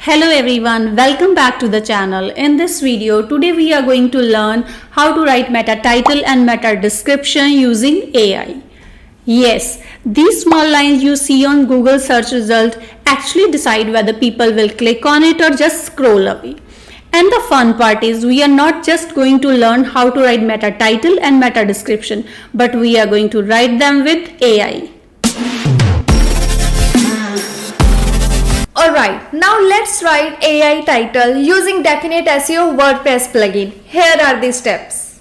Hello everyone, welcome back to the channel. In this video, today we are going to learn how to write meta title and meta description using AI. Yes, these small lines you see on Google search result actually decide whether people will click on it or just scroll away. And the fun part is we are not just going to learn how to write meta title and meta description, but we are going to write them with AI. Alright, now let's write AI title using Definite SEO WordPress plugin. Here are the steps.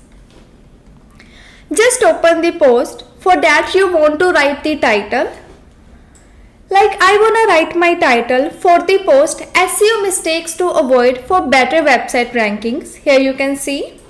Just open the post. For that you want to write the title. Like I want to write my title for the post SEO mistakes to avoid for better website rankings. Here you can see.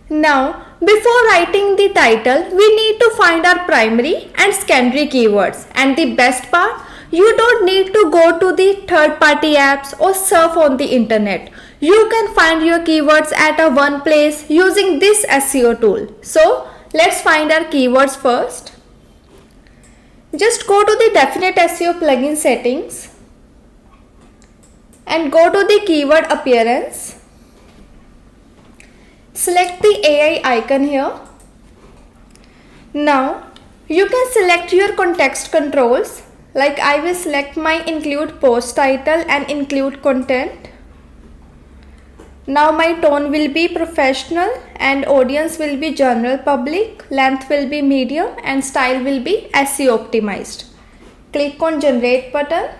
Now, before writing the title, we need to find our primary and secondary keywords. And the best part, you don't need to go to the third-party apps or surf on the internet. You can find your keywords at a one place using this SEO tool. So, let's find our keywords first. Just go to the Definite SEO plugin settings and go to the keyword appearance. Select the AI icon here. Now, you can select your context controls. Like I will select my include post title and include content. Now my tone will be professional and audience will be general public, length will be medium and style will be SEO optimized. Click on generate button.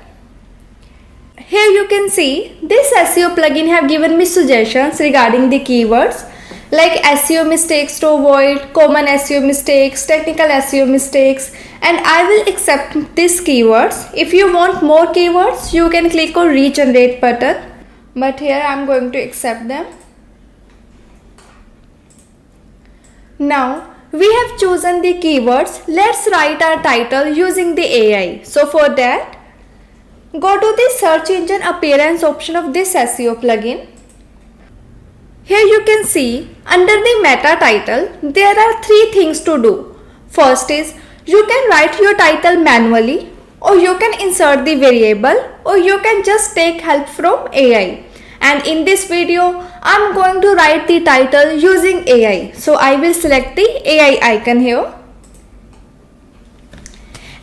Here you can see this SEO plugin have given me suggestions regarding the keywords like SEO mistakes to avoid, common SEO mistakes, technical SEO mistakes, and I will accept these keywords. If you want more keywords, you can click on regenerate button, but here I am going to accept them. Now we have chosen the keywords. Let's write our title using the AI. So for that, go to the search engine appearance option of this SEO plugin. Here you can see under the meta title, there are three things to do. First is you can write your title manually, or you can insert the variable, or you can just take help from AI. And in this video, I'm going to write the title using AI. So I will select the AI icon here.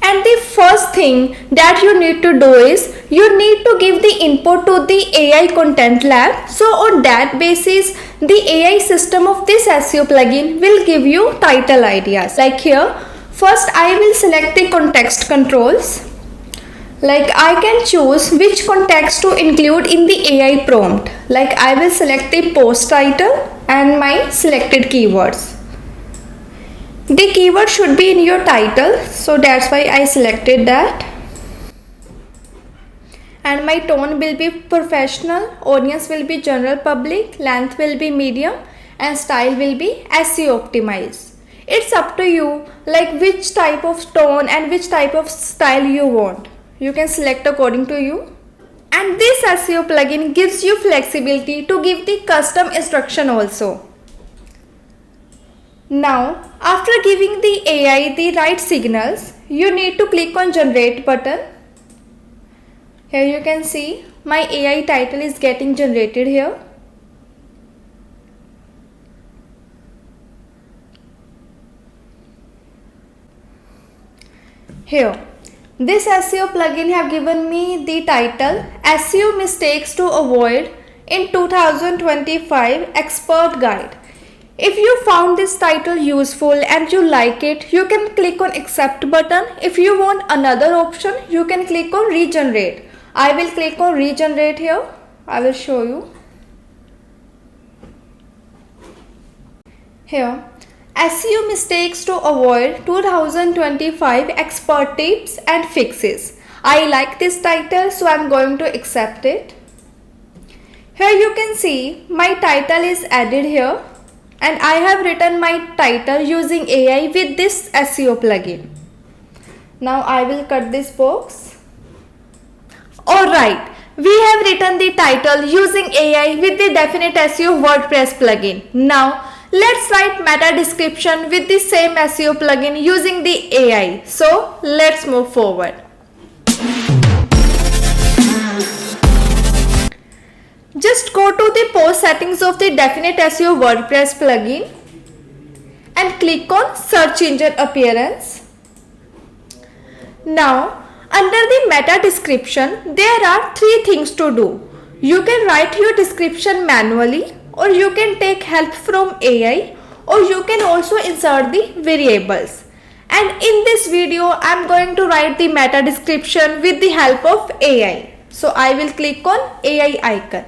And the first thing that you need to do is you need to give the input to the AI content lab. So on that basis, the AI system of this SEO plugin will give you title ideas. Like here, first I will select the context controls. Like I can choose which context to include in the AI prompt. Like I will select the post title and my selected keywords. The keyword should be in your title, so that's why I selected that. And my tone will be professional, audience will be general public, length will be medium and style will be SEO optimized. It's up to you like which type of tone and which type of style you want. You can select according to you. And this SEO plugin gives you flexibility to give the custom instruction also. Now, after giving the AI the right signals, you need to click on generate button. Here you can see my AI title is getting generated here. Here, this SEO plugin have given me the title SEO mistakes to avoid in 2025 expert guide. If you found this title useful and you like it, you can click on accept button. If you want another option, you can click on regenerate. I will click on regenerate here. I will show you. Here, SEO mistakes to avoid 2025 expert tips and fixes. I like this title, so I am going to accept it. Here you can see my title is added here. And I have written my title using AI with this SEO plugin. Now I will cut this box. Alright, we have written the title using AI with the Definite SEO WordPress plugin. Now let's write meta description with the same SEO plugin using the AI. So let's move forward. just go to the post settings of the Definite SEO WordPress plugin and click on search engine appearance. Now, under the meta description, there are three things to do. You can write your description manually, or you can take help from AI, or you can also insert the variables. And in this video, I am going to write the meta description with the help of AI. So I will click on AI icon.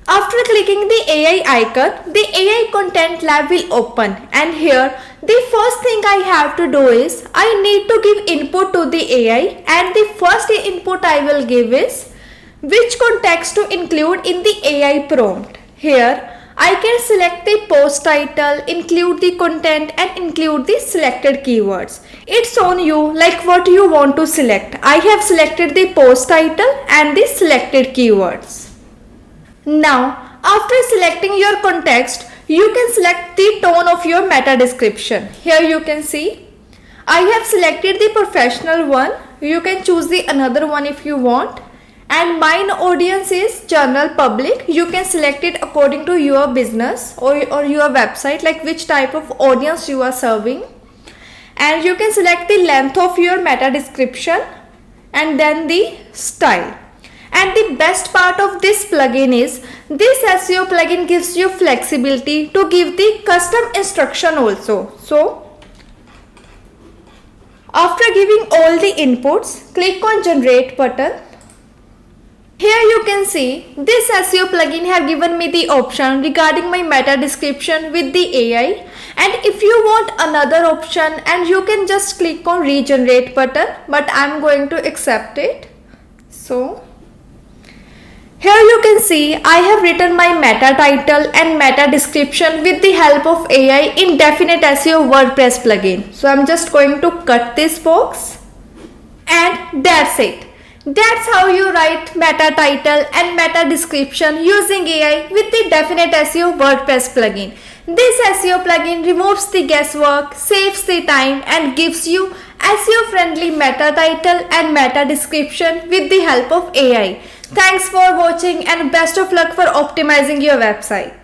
After clicking the AI icon, the AI content lab will open, and here the first thing I have to do is I need to give input to the AI, and the first input I will give is which context to include in the AI prompt. Here I can select the post title, include the content and include the selected keywords. It's on you like what you want to select. I have selected the post title and the selected keywords. Now, after selecting your context, you can select the tone of your meta description. Here you can see, I have selected the professional one. You can choose the another one if you want. And mine audience is general public. You can select it according to your business or your website, like which type of audience you are serving. And you can select the length of your meta description and then the style. And the best part of this plugin is this SEO plugin gives you flexibility to give the custom instruction also. So after giving all the inputs, click on generate button. Here you can see this SEO plugin have given me the option regarding my meta description with the AI, and if you want another option, and you can just click on regenerate button, but I am going to accept it. So here you can see I have written my meta title and meta description with the help of AI in Definite SEO WordPress plugin. So I'm just going to cut this box, and that's it. That's how you write meta title and meta description using AI with the Definite SEO WordPress plugin. This SEO plugin removes the guesswork, saves the time and gives you SEO friendly meta title and meta description with the help of AI. Thanks for watching and best of luck for optimizing your website.